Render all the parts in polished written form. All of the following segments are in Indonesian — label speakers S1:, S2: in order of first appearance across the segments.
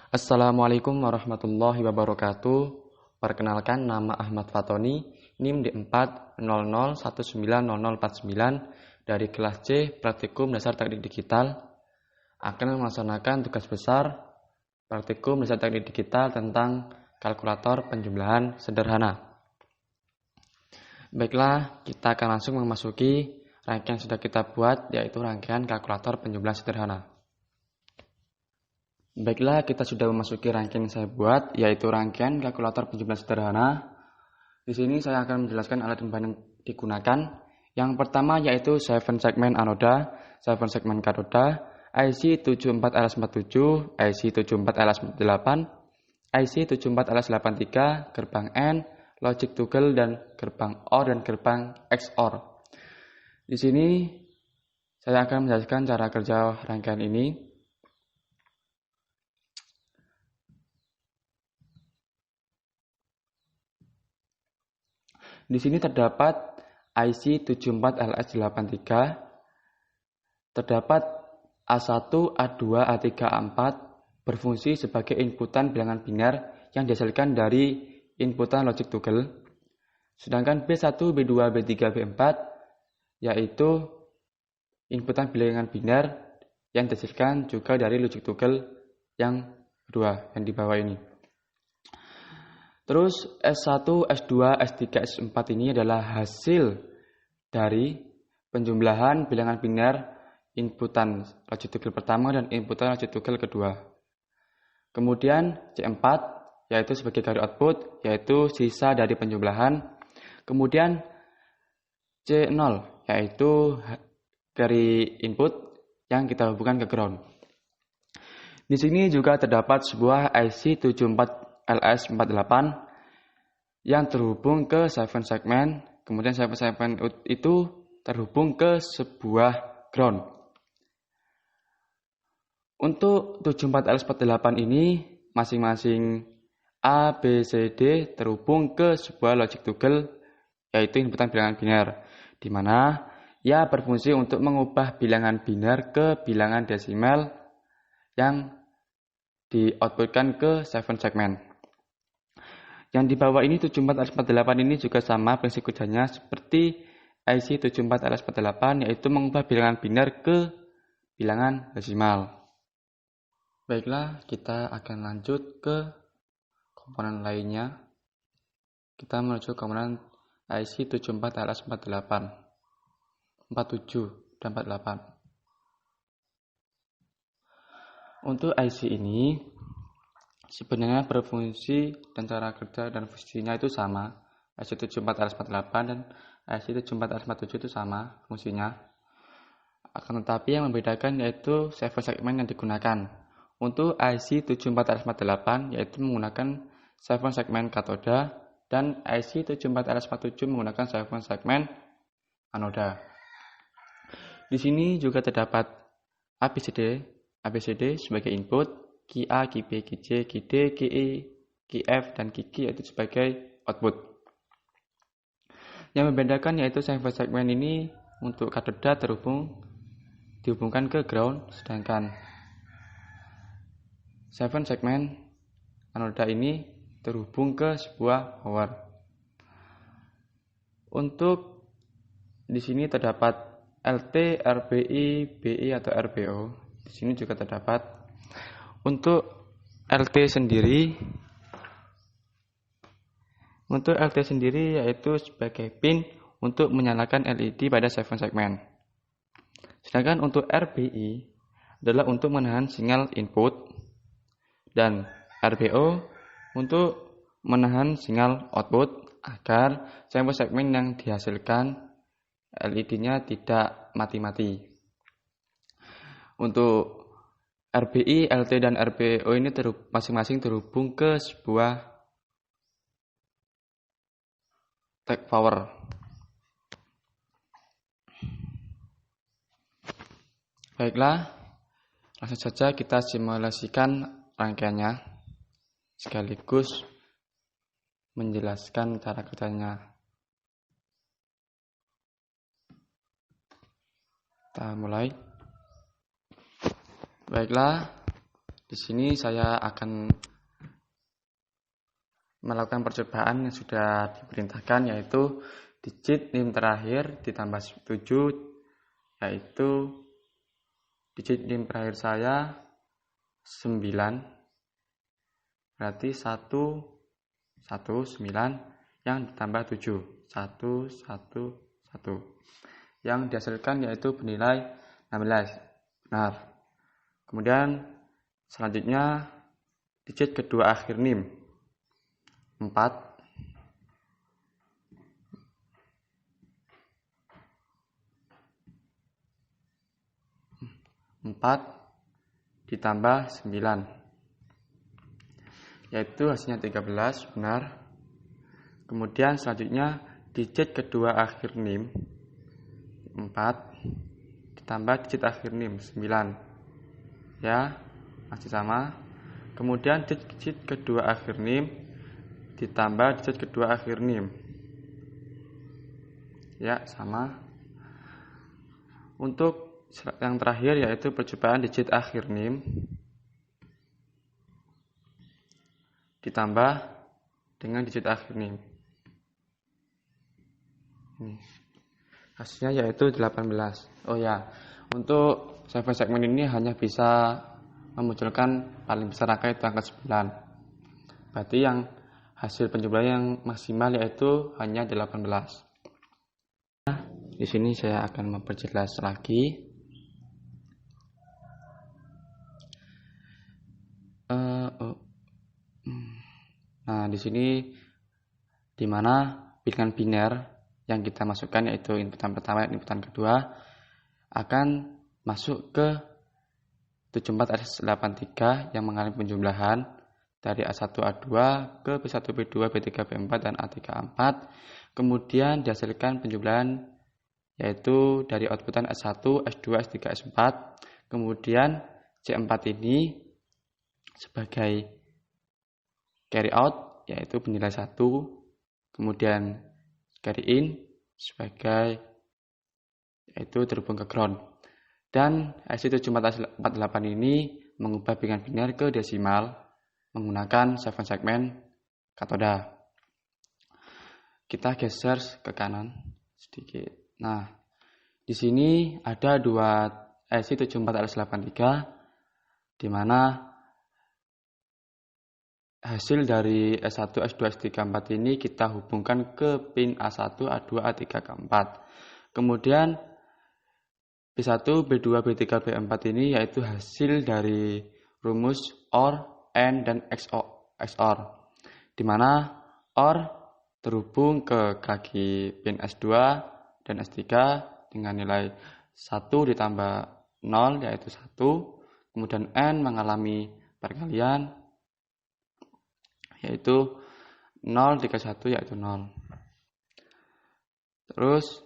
S1: Assalamualaikum warahmatullahi wabarakatuh. Perkenalkan, nama Ahmad Fatoni, NIM D400190049 dari kelas C Praktikum Dasar Teknik Digital, akan melaksanakan tugas besar Praktikum Dasar Teknik Digital tentang kalkulator penjumlahan sederhana. Baiklah, kita akan langsung memasuki rangkaian yang sudah kita buat, yaitu rangkaian kalkulator penjumlahan sederhana. Baiklah, kita sudah memasuki rangkaian yang saya buat, yaitu rangkaian kalkulator penjumlahan sederhana. Di sini saya akan menjelaskan alat dan bahan yang digunakan. Yang pertama yaitu 7 segmen anoda, 7 segmen katoda, IC 74LS47, IC 74LS8, IC 74LS83, gerbang N, logic toggle dan gerbang OR dan gerbang XOR. Di sini saya akan menjelaskan cara kerja rangkaian ini. Di sini terdapat IC 74LS83, terdapat A1, A2, A3, A4 berfungsi sebagai inputan bilangan biner yang dihasilkan dari inputan logic toggle. Sedangkan B1, B2, B3, B4 yaitu inputan bilangan biner yang dihasilkan juga dari logic toggle yang kedua, yang di bawah ini. Terus S1, S2, S3, S4 ini adalah hasil dari penjumlahan bilangan biner inputan logic toggle pertama dan inputan logic toggle kedua. Kemudian C4 yaitu sebagai garis output, yaitu sisa dari penjumlahan. Kemudian C0 yaitu dari input yang kita hubungkan ke ground. Di sini juga terdapat sebuah IC 74LS48 yang terhubung ke 7 segmen, kemudian 7 segmen itu terhubung ke sebuah ground. Untuk 74LS48 ini masing-masing A, B, C, D terhubung ke sebuah logic toggle yaitu inputan bilangan biner, di mana ia berfungsi untuk mengubah bilangan biner ke bilangan desimal yang di-outputkan ke 7 segmen. Yang di bawah ini 74LS48 ini juga sama prinsip kerjanya seperti IC 74LS48, yaitu mengubah bilangan biner ke bilangan desimal. Baiklah, kita akan lanjut ke komponen lainnya. Kita menuju komponen IC 74LS48, 47 dan 48. Untuk IC ini sebenarnya berfungsi dan cara kerja dan fungsinya itu sama. IC 74LS48 dan IC 74LS47 itu sama fungsinya. Akan tetapi yang membedakan yaitu 7 segmen yang digunakan. Untuk IC 74LS48 yaitu menggunakan 7 segmen katoda dan IC 74LS47 menggunakan 7 segmen anoda. Di sini juga terdapat ABCD sebagai input, QA, QB, QC, QD, QE, QF, dan QG yaitu sebagai output. Yang membedakan yaitu 7 segmen ini untuk katoda dihubungkan ke ground, sedangkan 7 segmen anoda ini terhubung ke sebuah power. Untuk di sini terdapat LT, RBI, BI atau RBO. Di sini juga terdapat. Untuk LT sendiri yaitu sebagai pin untuk menyalakan LED pada 7 segmen. Sedangkan untuk RBI adalah untuk menahan sinyal input dan RBO untuk menahan sinyal output agar 7 segmen yang dihasilkan LED-nya tidak mati-mati. Untuk RBI, LT, dan RBO ini masing-masing terhubung ke sebuah tag power. Baiklah, langsung saja kita simulasikan rangkaiannya sekaligus menjelaskan cara kerjanya. Kita mulai. Baiklah, Di sini saya akan melakukan percobaan yang sudah diperintahkan, yaitu digit NIM terakhir ditambah 7, yaitu digit NIM terakhir saya 9, berarti 1, 9 yang ditambah 7, 1, 1, 1. Yang dihasilkan yaitu bernilai 16. Benar. Kemudian selanjutnya digit kedua akhir NIM 4 ditambah 9, yaitu hasilnya 13. Benar. Kemudian selanjutnya digit kedua akhir NIM 4 ditambah digit akhir NIM 9, ya masih sama. Kemudian digit kedua akhir NIM ditambah digit kedua akhir NIM, ya sama. Untuk yang terakhir yaitu percobaan digit akhir NIM ditambah dengan digit akhir NIM. Hasilnya yaitu 18. Oh ya, untuk seven segmen ini hanya bisa memunculkan paling besar angka itu angka 9. Berarti yang hasil penjumlahan yang maksimal yaitu hanya 18. Di sini saya akan memperjelas lagi. Nah, di sini di mana bilangan biner yang kita masukkan yaitu inputan pertama dan inputan kedua akan masuk ke 74S83 yang mengalami penjumlahan dari A1 A2 ke B1 B2 B3 B4 dan A3 A4. Kemudian dihasilkan penjumlahan yaitu dari outputan S1, S2, S3, S4. Kemudian C4 ini sebagai carry out yaitu bernilai 1. Kemudian carry in sebagai yaitu terhubung ke ground. Dan IC7448 ini mengubah bilangan biner ke desimal menggunakan 7 segmen katoda. Kita geser ke kanan sedikit. Nah, di sini ada dua IC7483 di mana hasil dari S1, S2, S3, S4 ini kita hubungkan ke pin A1, A2, A3, A4. Kemudian B1, B2, B3, B4 ini yaitu hasil dari rumus OR, AND, dan XOR, di mana OR terhubung ke kaki pin S2 dan S3 dengan nilai 1 ditambah 0 yaitu 1. Kemudian AND mengalami perkalian yaitu 0 dikali 1 yaitu 0. Terus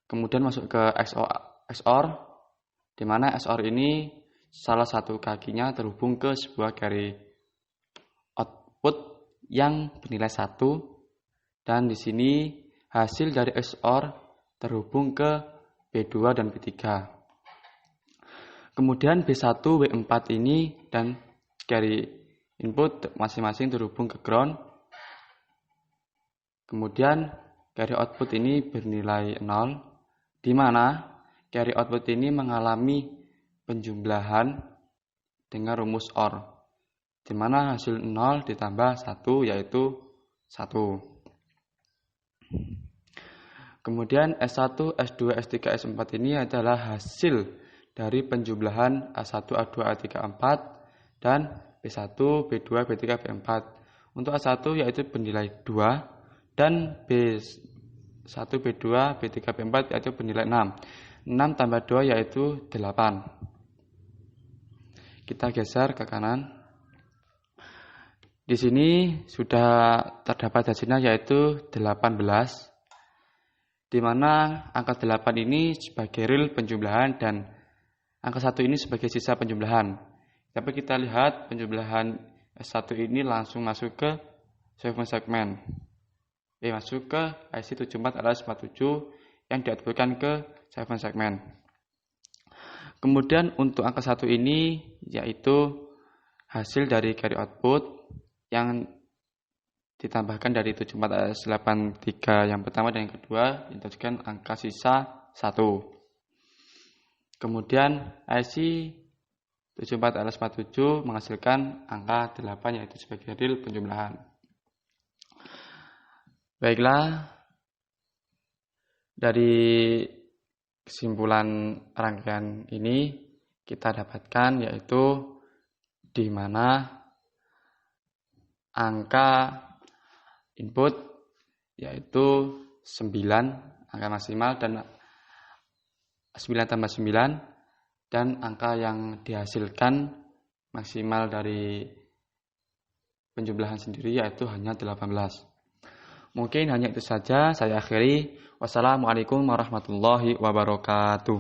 S1: kemudian masuk ke XOR, di mana XOR ini salah satu kakinya terhubung ke sebuah carry output yang bernilai 1, dan di sini hasil dari XOR terhubung ke B2 dan B3. Kemudian B1, B4 ini dan carry input masing-masing terhubung ke ground. Kemudian carry output ini bernilai 0, di mana carry output ini mengalami penjumlahan dengan rumus OR, di mana hasil 0 ditambah 1 yaitu 1. Kemudian S1, S2, S3, S4 ini adalah hasil dari penjumlahan A1, A2, A3, A4 dan B1, B2, B3, B4. Untuk A1 yaitu bernilai 2 dan B1, B2, B3, B4 yaitu bernilai 6. 6 tambah 2 yaitu 8. Kita geser ke kanan. Di sini sudah terdapat hasilnya yaitu 18, di mana angka 8 ini sebagai real penjumlahan dan angka 1 ini sebagai sisa penjumlahan. Tapi kita lihat penjumlahan S1 ini langsung masuk ke 7 segmen. Masuk ke IC74RS47 yang diatupkan ke 7 segmen. Kemudian untuk angka 1 ini yaitu hasil dari carry output yang ditambahkan dari 74 yang pertama dan yang kedua, dituliskan angka sisa 1. Kemudian IC 74LS47 menghasilkan angka 8 yaitu sebagai real penjumlahan. Baiklah, dari kesimpulan rangkaian ini kita dapatkan yaitu di mana angka input yaitu 9, angka maksimal, dan 9 tambah 9, dan angka yang dihasilkan maksimal dari penjumlahan sendiri yaitu hanya 18. Mungkin hanya itu saja, saya akhiri. Wassalamualaikum warahmatullahi wabarakatuh.